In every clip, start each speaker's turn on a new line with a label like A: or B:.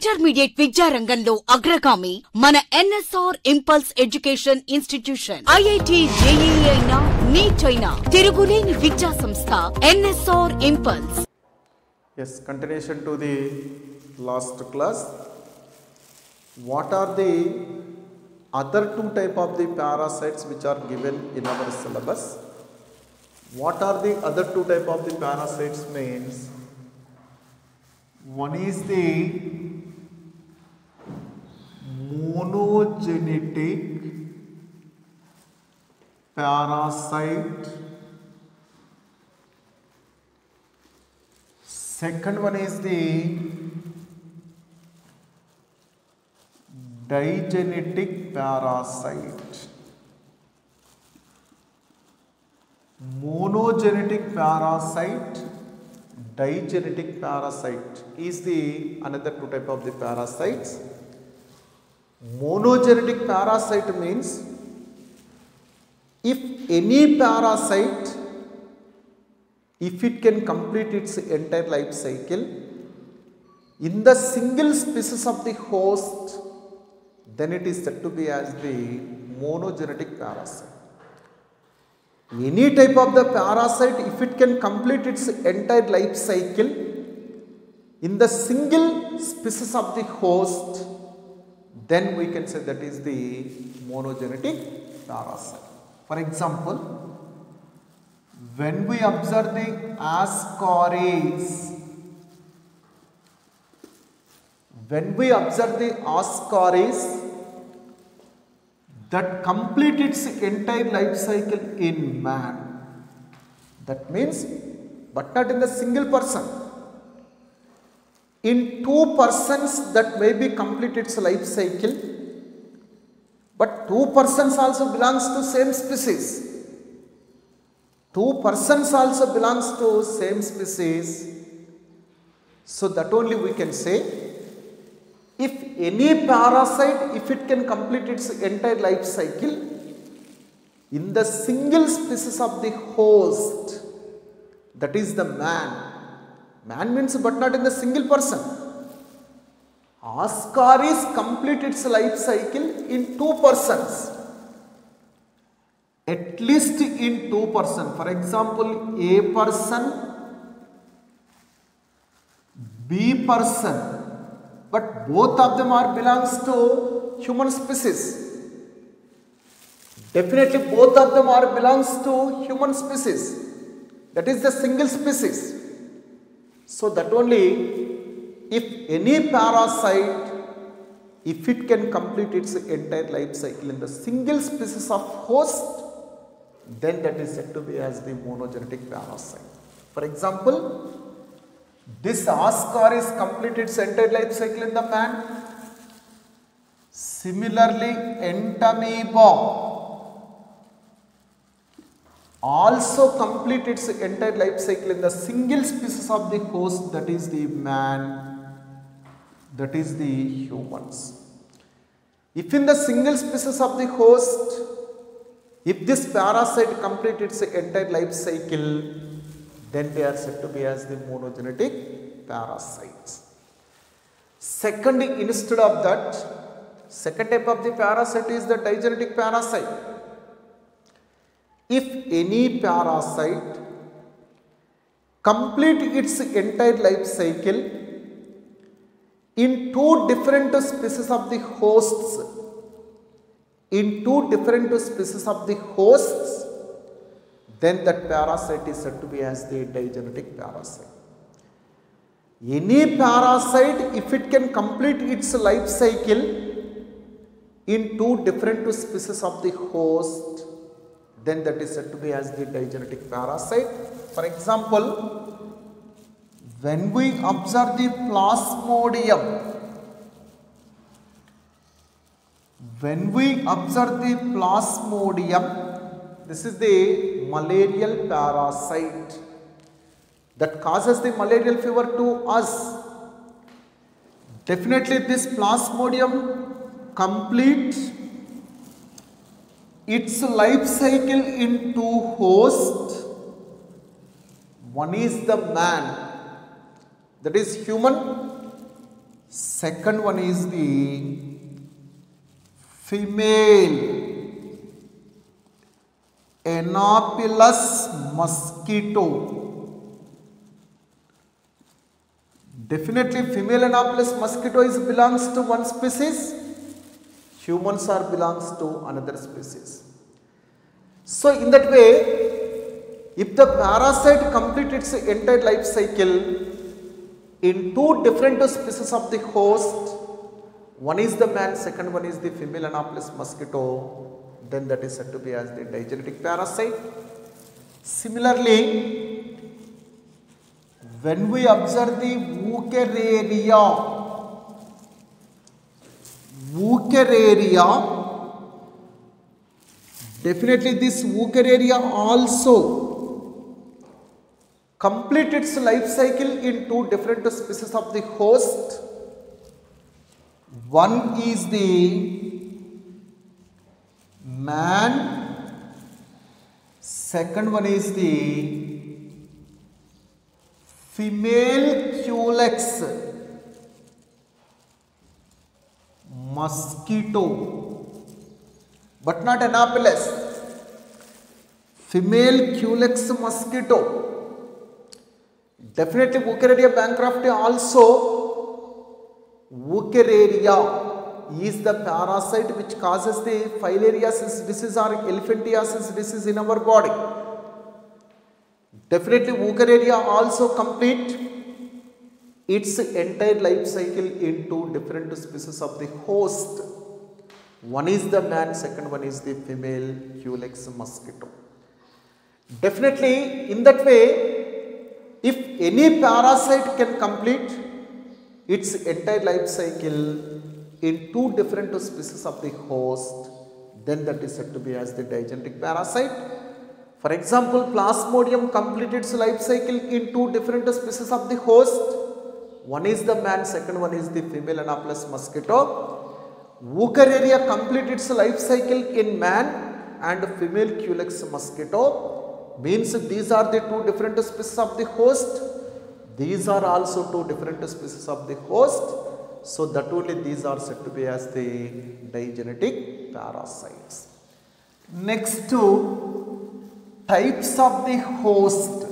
A: Intermediate విద్యా రంగంలో అగ్రగామి మన NSR impulse education institution. IIT JEE అయినా నీట్ అయినా తిరుగులేని విద్యా సంస్థ NSR impulse.
B: Yes, continuation to the last class. What are the other two type of the parasites which are given in our syllabus? What are the other two type of the parasites means? One is the monogenetic parasite. Second one is the digenetic parasite. Monogenetic parasite, digenetic parasite is the another two type of the parasites. Monogenetic parasite means if any parasite, if it can complete its entire life cycle in the single species of the host, then it is said to be as the monogenetic parasite. Any type of the parasite, if it can complete its entire life cycle in the single species of the host, then we can say that is the monogenetic parasite. For example, when we observe the ascaris, that complete its entire life cycle in man. That means, but not in the single person. In two persons that may be complete its life cycle, but two persons also belongs to same species. Two persons also belongs to same species. So that only we can say, if any parasite, if it can complete its entire life cycle in the single species of the host, that is the man. Man means but not in the single person. Ascaris complete its life cycle in two persons. At least in two persons. For example, A person, B person. But both of them are belongs to human species. Definitely both of them are belongs to human species. That is the single species. So that only if any parasite, if it can complete its entire life cycle in the single species of host, then that is said to be as the monogenetic parasite. For example, this ascaris complete its entire life cycle in the man. Similarly, entamoeba also complete its entire life cycle in the single species of the host, that is the man, that is the humans. If in the single species of the host, if this parasite complete its entire life cycle, then they are said to be as the monogenetic parasites. Second, instead of that, second type of the parasite is the digenetic parasite. If any parasite complete its entire life cycle in two different species of the hosts, then that parasite is said to be as the digenetic parasite. Any parasite, if it can complete its life cycle in two different species of the host, then that is said to be as the digenetic parasite. For example, when we observe the plasmodium, this is the malarial parasite that causes the malarial fever to us. Definitely this plasmodium complete its life cycle in two hosts. One is the man, that is human. second one is the female Anopheles mosquito. Definitely female Anopheles mosquito belongs to one species, humans are belongs to another species. So in that way, if the parasite completes its entire life cycle in two different species of the host, one is the man, second one is the female Anopheles mosquito, then that is said to be as the digenetic parasite. Similarly, when we observe the Wuchereria, definitely this Wuchereria also complete its life cycle in two different species of the host. One is the man, second one is the female Culex mosquito, but not Anopheles. Female Culex mosquito. Definitely Wuchereria bancrofti also. Wuchereria is the parasite which causes the filariasis disease or elephantiasis disease in our body. Definitely Wuchereria also complete its entire life cycle in two different species of the host. One is the man, second one is the female Culex mosquito. Definitely in that way, if any parasite can complete its entire life cycle in two different species of the host, then that is said to be as the digenetic parasite. For example, Plasmodium completed its life cycle in two different species of the host. One is the man, second one is the female Anopheles mosquito. Wuchereria completed its life cycle in man and female Culex mosquito. Means these are the two different species of the host. These are also two different species of the host. So that only these are said to be as the digenetic parasites. Next to types of the host.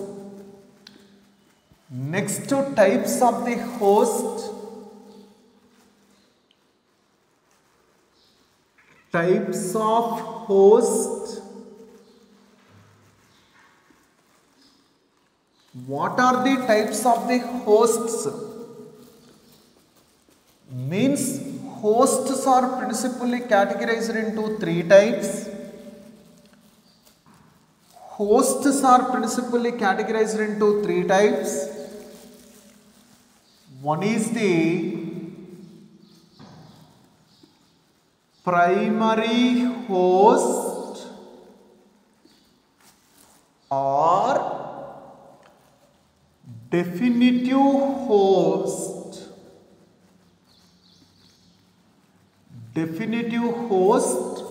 B: Next to types of the host. Types of host. What are the types of the hosts? Means hosts are principally categorized into three types. Hosts are principally categorized into three types. One is the primary host or definitive host. Definitive host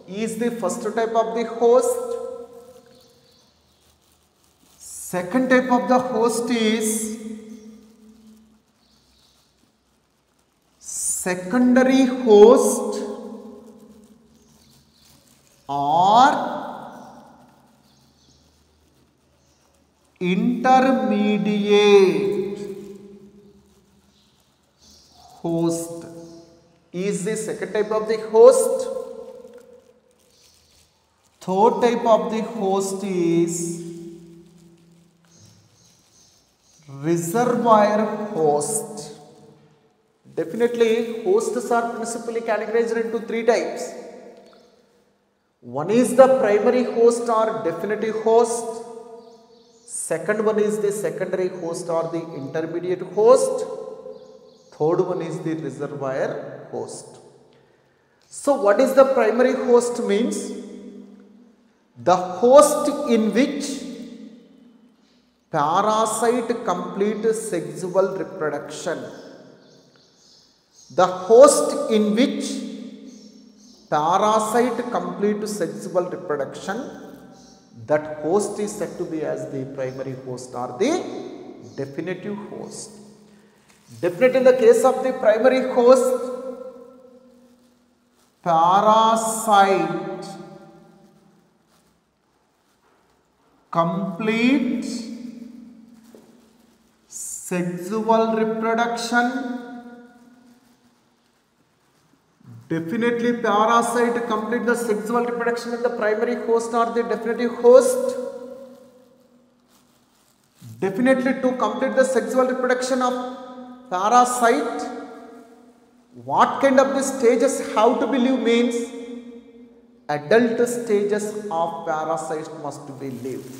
B: is the first type of the host. Second type of the host is secondary host or intermediate host is the second type of the host. Third type of the host is reservoir host. Definitely hosts are principally categorized into three types. One is the primary host or definitive host. Second one is the secondary host or the intermediate host. Third one is the reservoir host. So what is the primary host means? The host in which parasite complete sexual reproduction. The host in which parasite complete sexual reproduction, that host is said to be as the primary host or the definitive host. Definitely in the case of the primary host, parasite complete sexual reproduction. Definitely parasite complete the sexual reproduction in the primary host or the definitive host. Definitely to complete the sexual reproduction of parasite, what kind of the stages have to be lived means adult stages of parasite must be lived.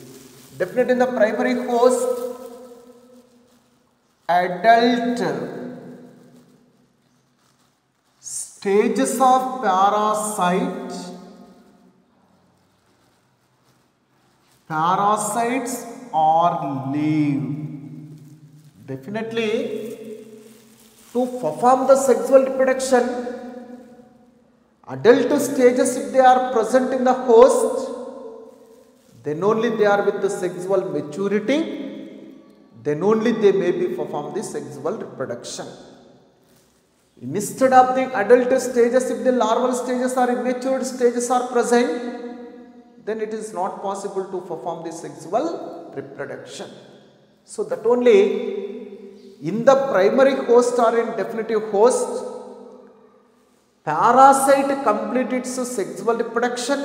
B: Definitely in the primary host, adult stages of parasites are lived. Definitely to perform the sexual reproduction, adult stages if they are present in the host, then only they are with the sexual maturity, then only they may be perform the sexual reproduction. Instead of the adult stages, if the larval stages or immature stages are present, then it is not possible to perform the sexual reproduction. So that only in the primary host or in definitive host, parasite complete its sexual reproduction.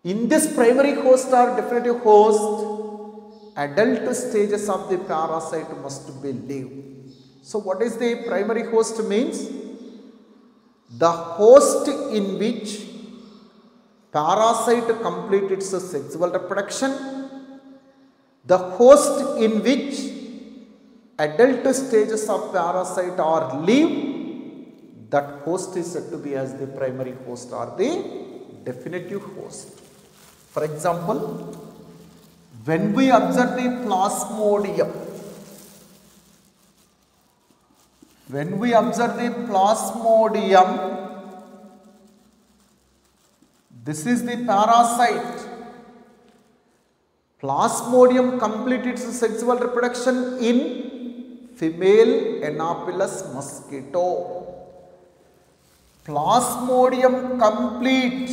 B: In this primary host or definitive host, adult stages of the parasite must be lived. So what is the primary host means? The host in which parasite complete its sexual reproduction, the host in which adult stages of parasite are lived, that host is said to be as the primary host or the definitive host. For example, when we observe the plasmodium, this is the parasite. Plasmodium complete its sexual reproduction in female Anopheles mosquito. Plasmodium complete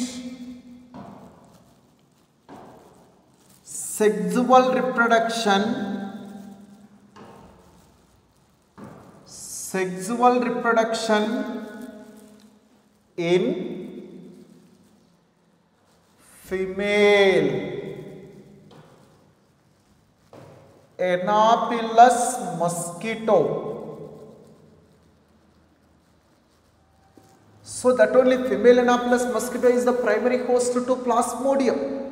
B: sexual reproduction in female Anopheles mosquito. So that only female Anopheles mosquito is the primary host to Plasmodium.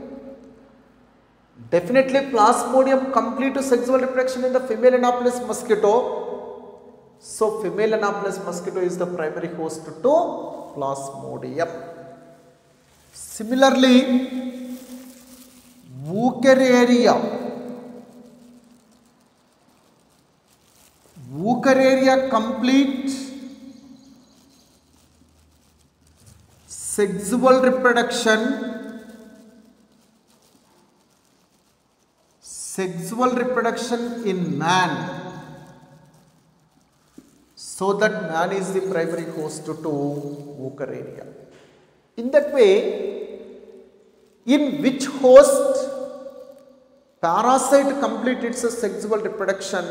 B: Definitely Plasmodium complete sexual reproduction in the female Anopheles mosquito. So female Anopheles mosquito is the primary host to Plasmodium. Similarly, Wuchereria complete sexual reproduction in man. So that man is the primary host to Wuchereria. In that way, in which host parasite complete its sexual reproduction,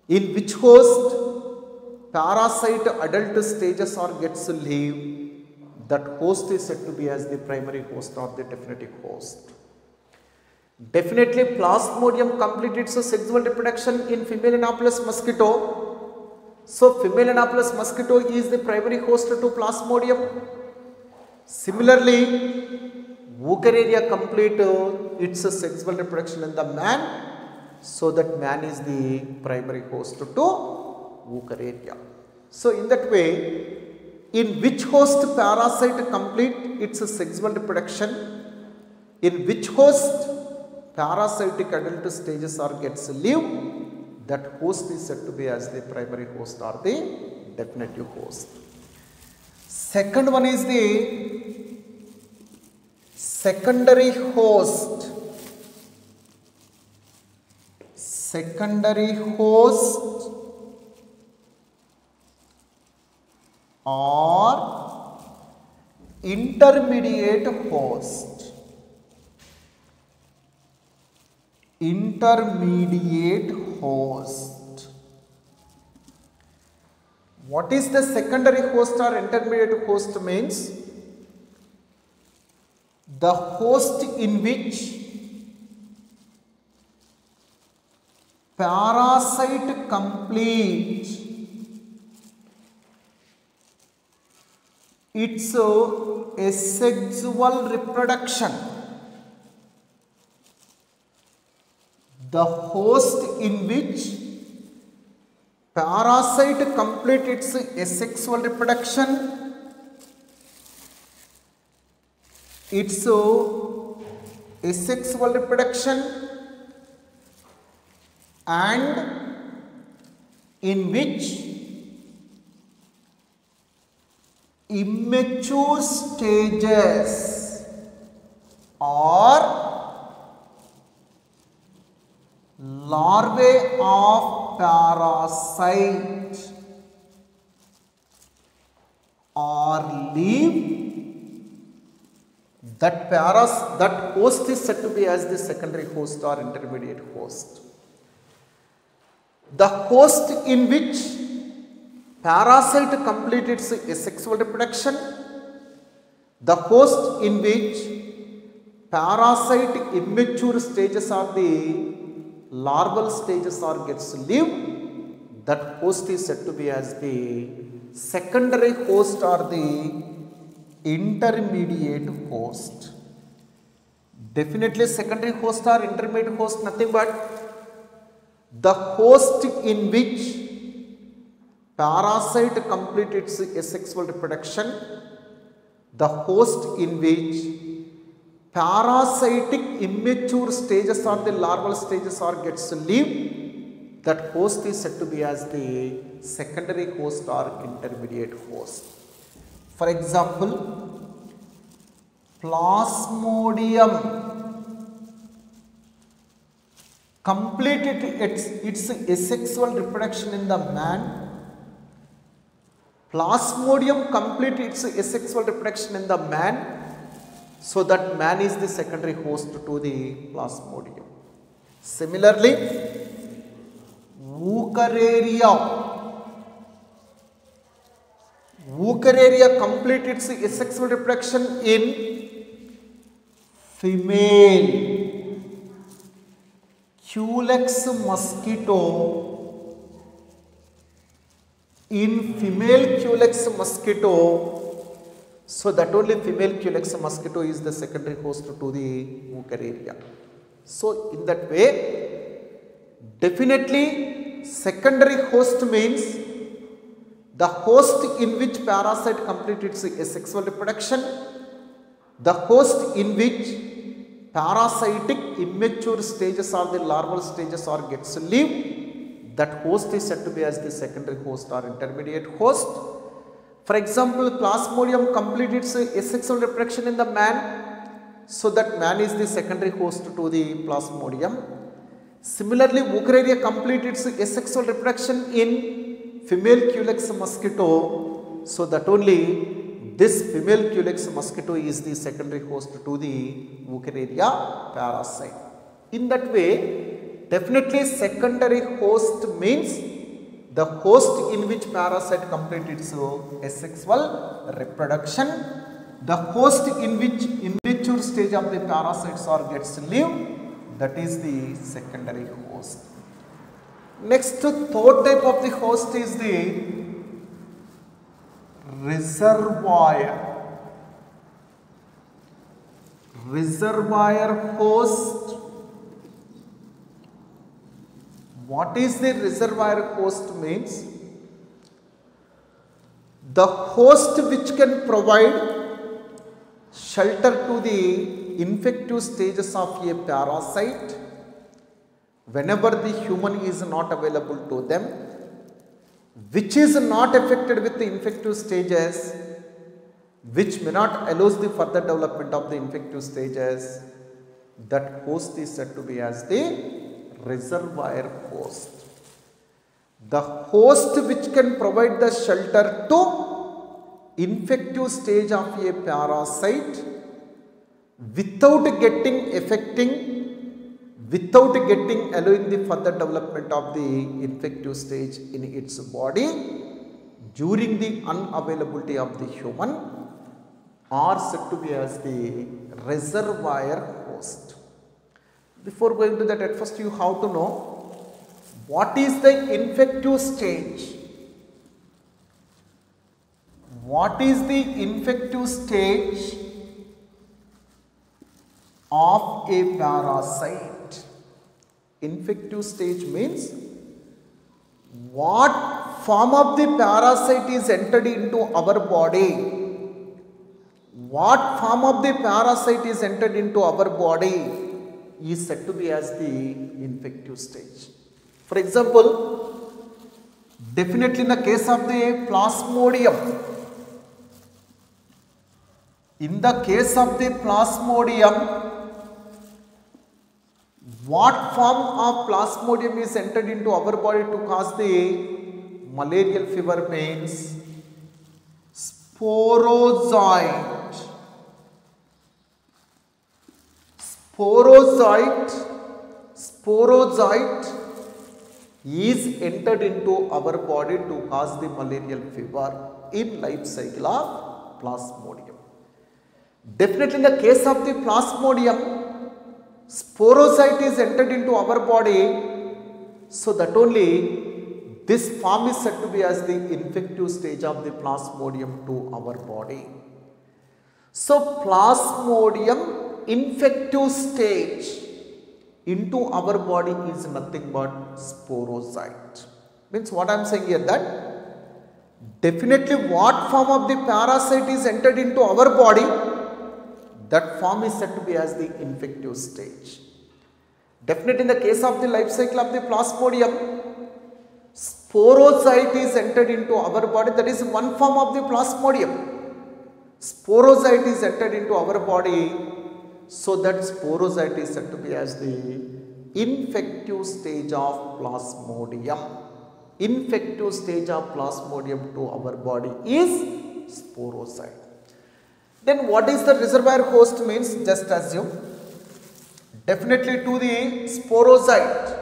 B: in which host parasite adult stages or gets live, that host is said to be as the primary host or the definitive host. Definitely Plasmodium complete its sexual reproduction in female Anopheles mosquito. So female Anopheles mosquito is the primary host to Plasmodium. Similarly, Wuchereria complete its sexual reproduction in the man, so that man is the primary host to Wuchereria. So in that way, in which host parasite complete its sexual reproduction, in which host parasitic adult stages or gets live, that host is said to be as the primary host or the definitive host. Second one is the secondary host. secondary host or intermediate host. Intermediate host. What is the secondary host or intermediate host means? The host in which parasite complete its asexual reproduction. The host in which parasite complete its asexual reproduction, its asexual reproduction, and in which immature stages or larvae of parasite or live, that host is said to be as the secondary host or intermediate host. The host in which parasite complete its asexual reproduction, the host in which parasite immature stages or the larval stages or gets live, that host is said to be as the secondary host or the intermediate host. Definitely secondary host or intermediate host nothing but the host in which parasite complete its asexual reproduction, the host in which parasitic immature stages or the larval stages or gets live, that host is said to be as the secondary host or intermediate host. For example, Plasmodium completed its asexual reproduction in the man. Plasmodium completed its asexual reproduction in the man, so that man is the secondary host to the Plasmodium. Similarly, Wuchereria completed its asexual reproduction in female. Culex mosquito, in female Culex mosquito, so that only female Culex mosquito is the secondary host to the Wuchereria. So in that way, definitely secondary host means the host in which parasite complete its asexual reproduction, the host in which parasitic immature stages or the larval stages or gets live, that host is said to be as the secondary host or intermediate host. For example, Plasmodium completed its asexual reproduction in the man, so that man is the secondary host to the Plasmodium. Similarly, Wuchereria completed its asexual reproduction in female Culex mosquito, so that only this female Culex mosquito is the secondary host to the Wuchereria parasite. In that way, definitely secondary host means the host in which parasite completes its asexual reproduction, the host in which immature stage of the parasites or gets live, that is the secondary host. Next, third type of the host is the reservoir. Reservoir host. What is the reservoir host means? The host which can provide shelter to the infective stages of a parasite whenever the human is not available to them, which is not affected with the infective stages, which may not allow the further development of the infective stages, that host is said to be as the reservoir host. The host which can provide the shelter to infective stage of a parasite without getting allowing the further development of the infective stage in its body during the unavailability of the human are said to be as the reservoir host. Before going to that, at first you have to know what is the infective stage. What is the infective stage of a parasite? Infective stage means what form of the parasite is entered into our body. What form of the parasite is entered into our body is said to be as the infective stage. For example, definitely in the case of the Plasmodium, what form of Plasmodium is entered into our body to cause the malarial fever means sporozoite. Sporozoite is entered into our body to cause the malarial fever in life cycle of Plasmodium. Definitely in the case of the Plasmodium, sporozoite is entered into our body, so that only this form is said to be as the infective stage of the Plasmodium to our body. So Plasmodium infective stage into our body is nothing but sporozoite. Means what I am saying here, that definitely what form of the parasite is entered into our body, that form is said to be as the infective stage. Definitely in the case of the life cycle of the Plasmodium, sporozoite is entered into our body, that is one form of the Plasmodium. Sporozoite is entered into our body, so that sporozoite is said to be as the infective stage of Plasmodium. Infective stage of Plasmodium to our body is sporozoite. Then what is the reservoir host means? Just assume, definitely to the sporozoite,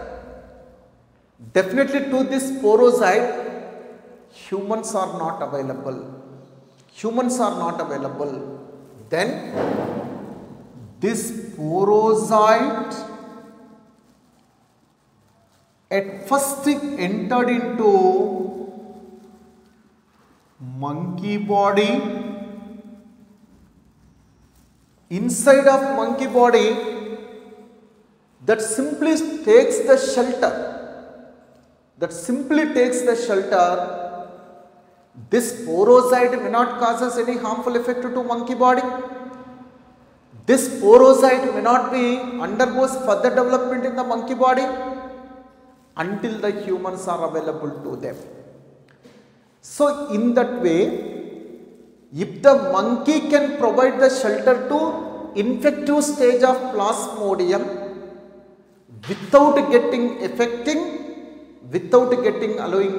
B: humans are not available. Then this sporozoite at first entered into monkey body. Inside of monkey body, that simply takes the shelter. This sporozoite may not causes any harmful effect to monkey body. This sporozoite may not be undergoes further development in the monkey body until the humans are available to them. So in that way, if the monkey can provide the shelter to infective stage of Plasmodium without allowing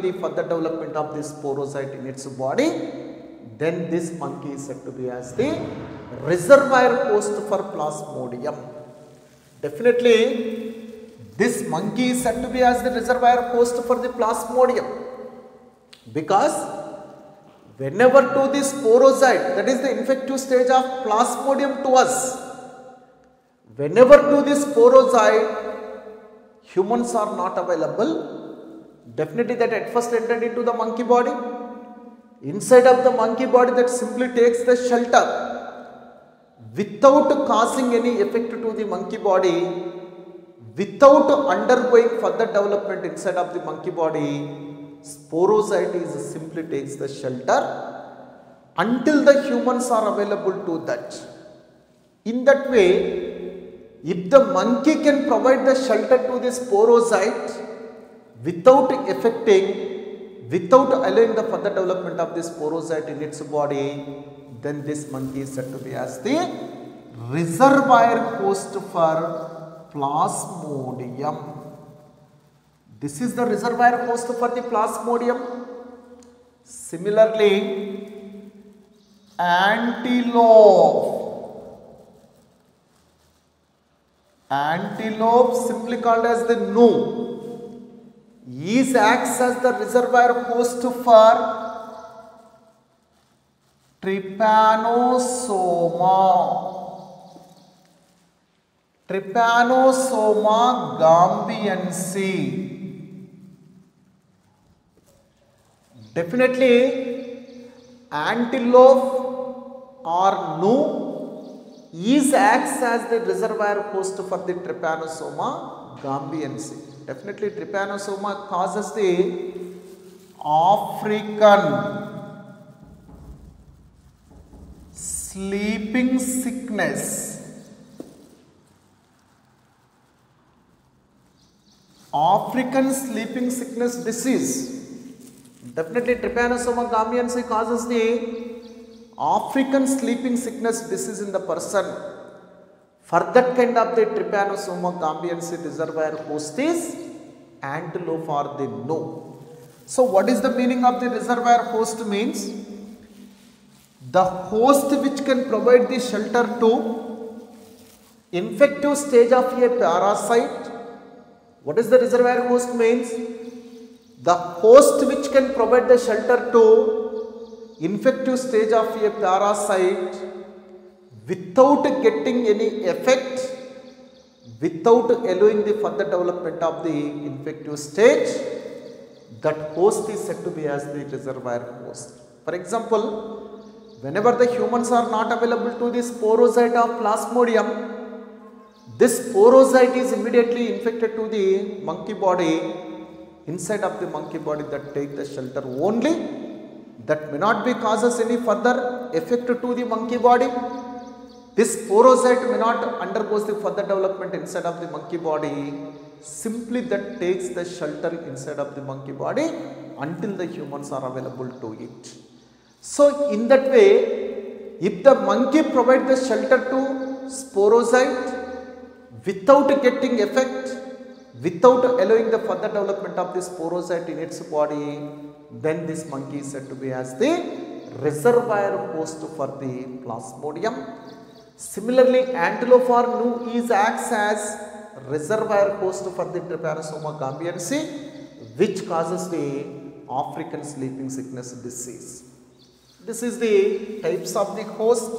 B: the further development of this sporozoite in its body, then this monkey is said to be as the reservoir host for Plasmodium. Definitely, this monkey is said to be as the reservoir host for the Plasmodium, because whenever to the sporozoite, that is the infective stage of Plasmodium to us, whenever to the sporozoite humans are not available, definitely that at first entered into the monkey body. Inside of the monkey body, that simply takes the shelter without causing any effect to the monkey body, without undergoing further development inside of the monkey body. Sporozoite is simply takes the shelter until the humans are available to that. In that way, if the monkey can provide the shelter to the sporozoite without allowing the further development of the sporozoite in its body, then this monkey is said to be as the reservoir host for Plasmodium. This is the reservoir host for the Plasmodium. Similarly, antelope simply called as the gnu acts as the reservoir host for Trypanosoma gambiense. Definitely, antelope or gnu acts as the reservoir host for the Trypanosoma gambiense. Definitely, Trypanosoma causes the African sleeping sickness. African sleeping sickness disease. Definitely, Trypanosoma gambiense causes the African sleeping sickness disease in the person. For that kind of the Trypanosoma gambiense reservoir host is antelope or the gnu. So, what is the meaning of the reservoir host means? The host which can provide the shelter to infective stage of a parasite. What is the reservoir host means? The host which can provide the shelter to infective stage of a parasite without getting any effect, without allowing the further development of the infective stage, that host is said to be as the reservoir host. For example, whenever the humans are not available to the sporocyte of Plasmodium, this sporocyte is immediately infected to the monkey body. Inside of the monkey body that take the shelter only, that may not be causes any further effect to the monkey body. This sporocyte may not undergoes the further development inside of the monkey body, simply that takes the shelter inside of the monkey body until the humans are available to it. So, in that way, if the monkey provide the shelter to sporocyte without getting effect, without allowing the further development of the sporocyte in its body, then this monkey is said to be as the reservoir host for the Plasmodium. Similarly, antelope or gnu acts as reservoir host for the Trypanosoma gambiense, which causes the African sleeping sickness disease. This is the types of the host.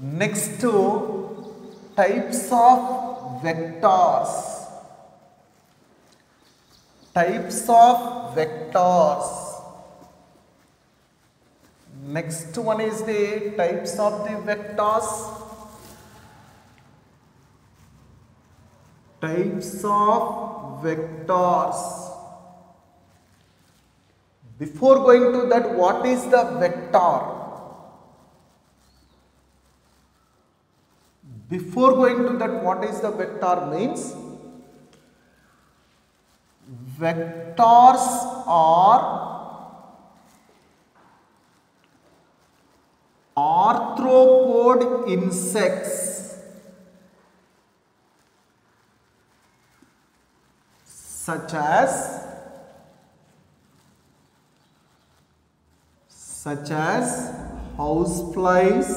B: Next to types of vectors. Types of vectors. Next one is the types of the vectors. Types of vectors. Before going to that, what is the vector? Before going to that, what is the vector means? Vectors are arthropod insects such as houseflies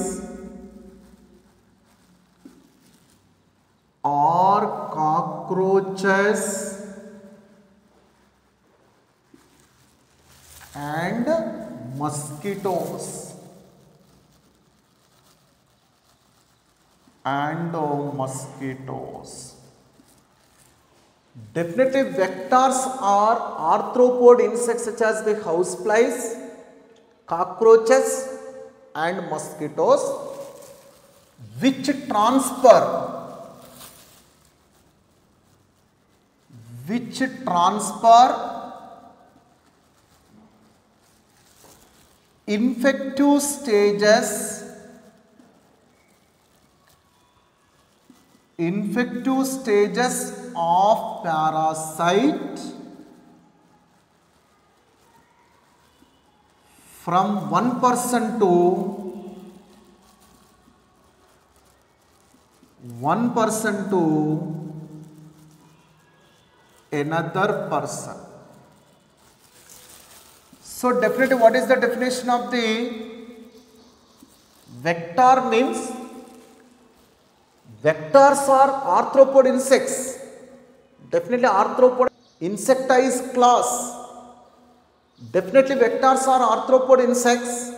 B: or cockroaches and mosquitoes Definitely vectors are arthropod insects such as the houseflies, cockroaches and mosquitoes which transfer infective stages of parasite from one person to another person. So definitely what is the definition of the vector means vectors are arthropod insects. Definitely arthropod insectized class. Definitely vectors are arthropod insects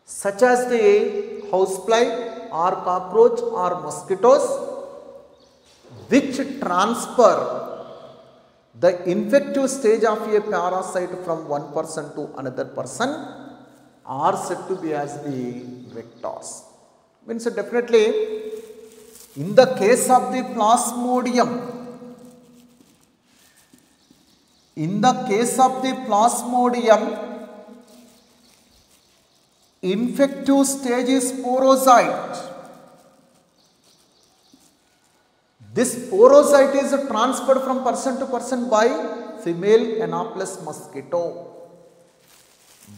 B: such as the housefly or cockroach or mosquitoes which transfer the infective stage of a parasite from one person to another person are said to be as the vectors. Means definitely in the case of the plasmodium, infective stage is sporozoite. This sporozoite is transferred from person to person by female Anopheles mosquito.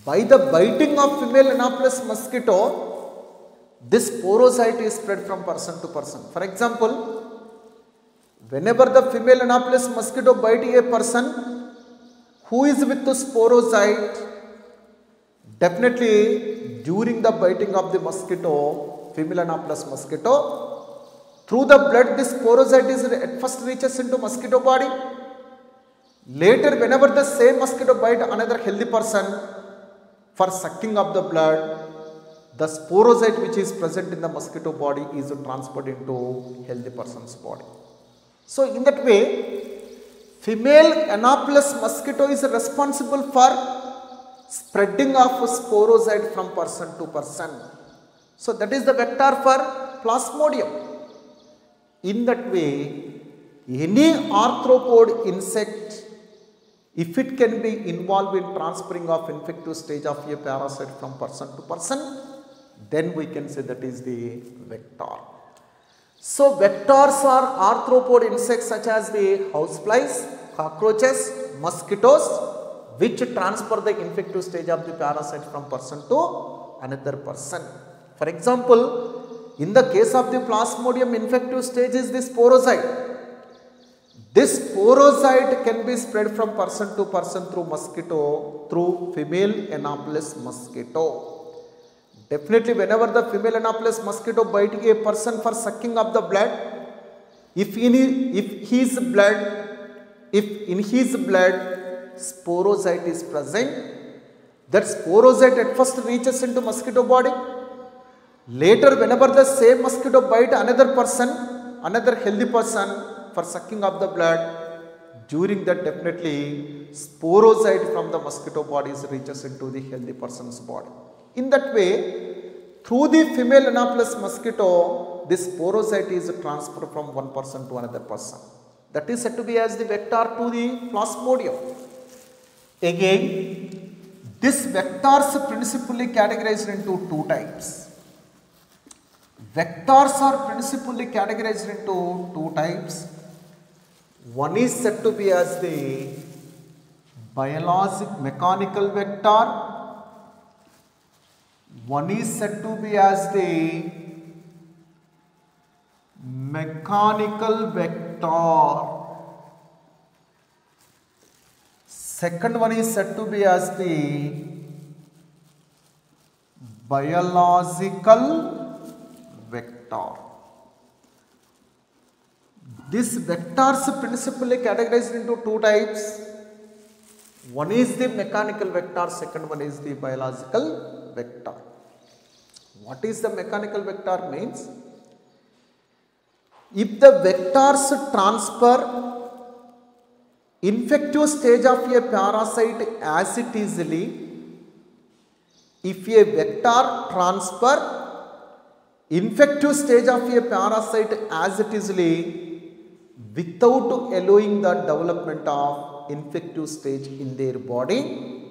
B: By the biting of female Anopheles mosquito, this sporozoite is spread from person to person. For example, whenever the female Anopheles mosquito bites a person who is with the sporozoite, definitely during the biting of the mosquito, female Anopheles mosquito, through the blood this sporozoite is at first reaches into mosquito body. Later whenever the same mosquito bite another healthy person, for sucking of the blood, the sporozoite which is present in the mosquito body is transferred into healthy person's body. So in that way, female Anopheles mosquito is responsible for spreading of sporozoite from person to person. So that is the vector for Plasmodium. In that way, any arthropod insect, if it can be involved in transferring of infective stage of a parasite from person to person, then we can say that is the vector. So vectors are arthropod insects such as the houseflies, cockroaches, mosquitoes, which transfer the infective stage of the parasite from person to another person. For example, in the case of the Plasmodium, infective stage is the sporozoite. This sporozoite can be spread from person to person through mosquito, through female Anopheles mosquito. Definitely whenever the female Anopheles mosquito bites a person for sucking of the blood, if in his blood sporozoite is present, that sporozoite at first reaches into mosquito body. Later whenever the same mosquito bite another person, another healthy person, for sucking of the blood, during that definitely sporozoite from the mosquito bodies reaches into the healthy person's body. In that way, through the female Anopheles mosquito, this sporozoite is transferred from one person to another person. That is said to be as the vector to the Plasmodium. Again, this vectors principally categorized into two types. Vectors are principally categorized into two types. One is said to be as the mechanical vector. One is said to be as the mechanical vector. Second one is said to be as the biological vector. These vectors principally categorized into two types. One is the mechanical vector, second one is the biological vector. What is the mechanical vector means? If the vectors transfer infective stage of a parasite as it easily, if a vector transfer infective stage of a parasite as it easily without allowing the development of infective stage in their body,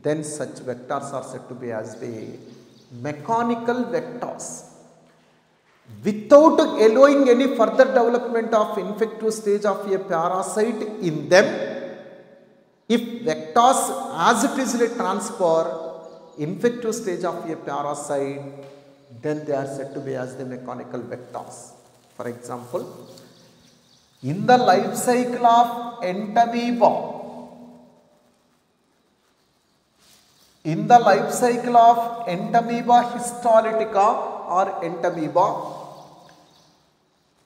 B: then such vectors are said to be as the mechanical vectors. Without allowing any further development of infective stage of a parasite in them, if vectors as it easily transfer infective stage of a parasite, then they are said to be as the mechanical vectors. For example, In the life cycle of entamoeba, in the life cycle of entamoeba histolytica or entamoeba,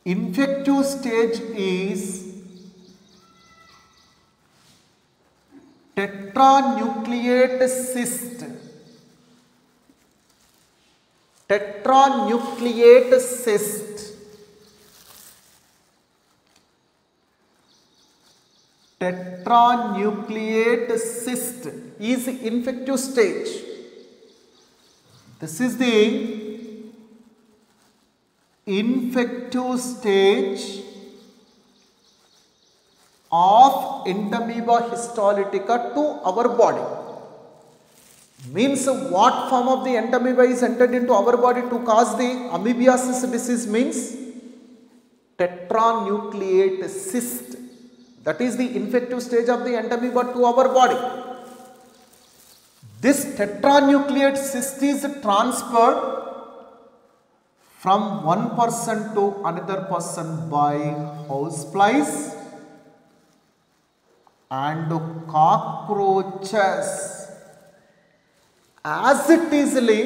B: infective stage is tetranucleate cyst. Tetranucleate cyst. Tetranucleate cyst is infective stage. This is the infective stage of entamoeba histolytica to our body. Means what form of the entamoeba is entered into our body to cause the amoebiasis disease means tetranucleate cyst. That is the infective stage of the entamoeba to our body. This tetranucleate cyst is transferred from one person to another person by houseflies and cockroaches as it easily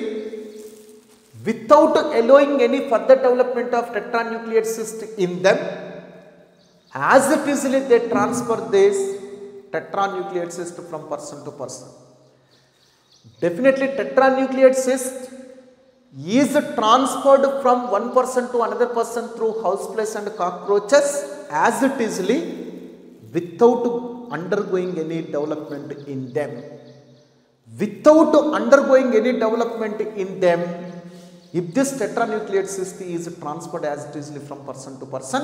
B: without allowing any further development of tetranucleate cyst in them. As it easily they transfer this tetranucleate cyst from person to person. Definitely tetranucleate cyst is transferred from one person to another person through houseflies and cockroaches as it easily without undergoing any development in them. Without undergoing any development in them, if this tetranucleate cyst is transferred as it easily from person to person,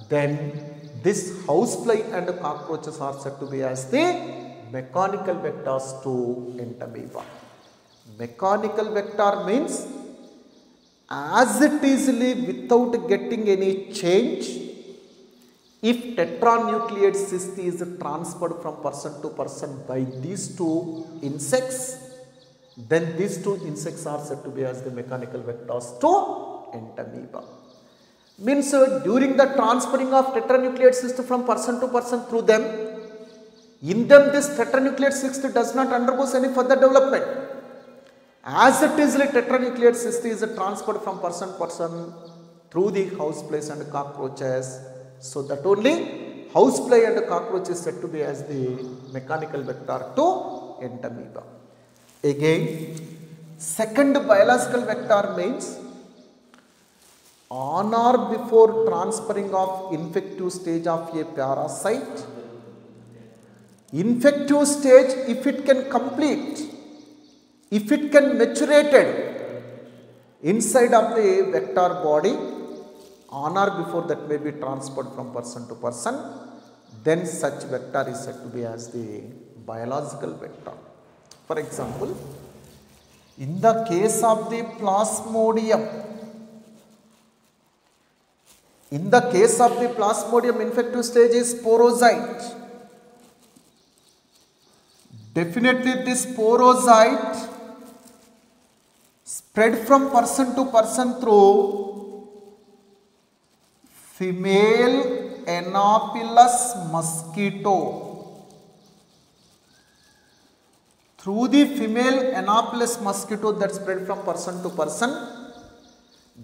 B: then this housefly and cockroaches are said to be as the mechanical vectors to entamoeba. Mechanical vector means as it easily without getting any change, if tetranucleate cyst is transferred from person to person by these two insects, then these two insects are said to be as the mechanical vectors to entamoeba. Means during the transferring of tetranucleate cyst from person to person through them, in them this tetranucleate cyst does not undergo any further development. As it is tetranucleate cyst is transferred from person to person through the houseflies and cockroaches, so that only housefly and cockroach is said to be as the mechanical vector to entamoeba. Again, second biological vector means on or before transferring of infective stage of a parasite. Infective stage, if it can complete, if it can maturated inside of the vector body, on or before that may be transferred from person to person, then such vector is said to be as the biological vector. For example, in the case of the Plasmodium, infective stage is sporozoite. Definitely this sporozoite spread from person to person through female Anopheles mosquito. Through the female Anopheles mosquito that spread from person to person.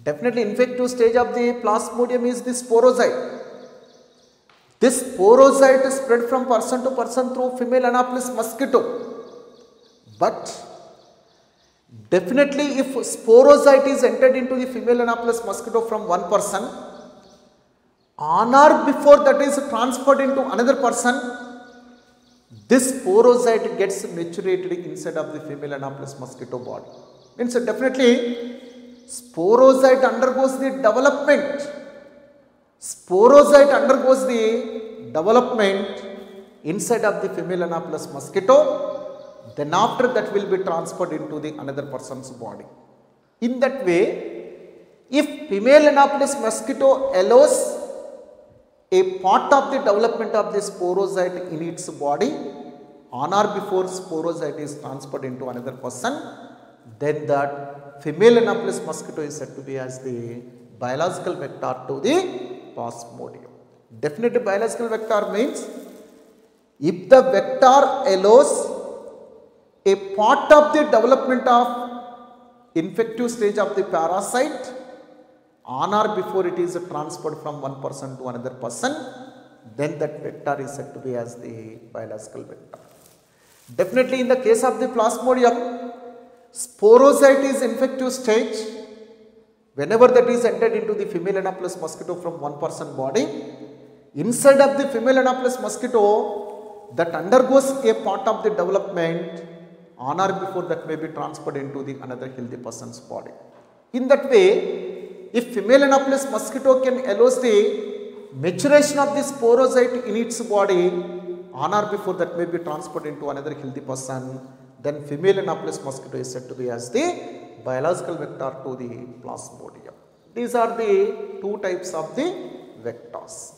B: Definitely infective stage of the Plasmodium is the sporozoite. This sporozoite spread from person to person through female Anopheles mosquito. But definitely if sporozoite is entered into the female Anopheles mosquito from one person, on or before that is transferred into another person, this sporozoite gets maturated inside of the female Anopheles mosquito body. Means definitely sporozoite undergoes the development. Sporozoite undergoes the development inside of the female Anopheles mosquito. Then after that will be transferred into the another person's body. In that way, if female Anopheles mosquito allows a part of the development of the sporozoite in its body, on or before sporozoite is transferred into another person, then that female Anopheles mosquito is said to be as the biological vector to the Plasmodium. Definitely biological vector means if the vector allows a part of the development of infective stage of the parasite on or before it is transferred from one person to another person, then that vector is said to be as the biological vector. Definitely in the case of the Plasmodium, sporocyte is infective stage. Whenever that is entered into the female Anopheles mosquito from one person body, inside of the female Anopheles mosquito, that undergoes a part of the development on or before that may be transferred into the another healthy person's body. In that way, if female Anopheles mosquito can allow the maturation of the sporocyte in its body on or before that may be transferred into another healthy person, then female Anopheles mosquito is said to be as the biological vector to the Plasmodium. These are the two types of the vectors.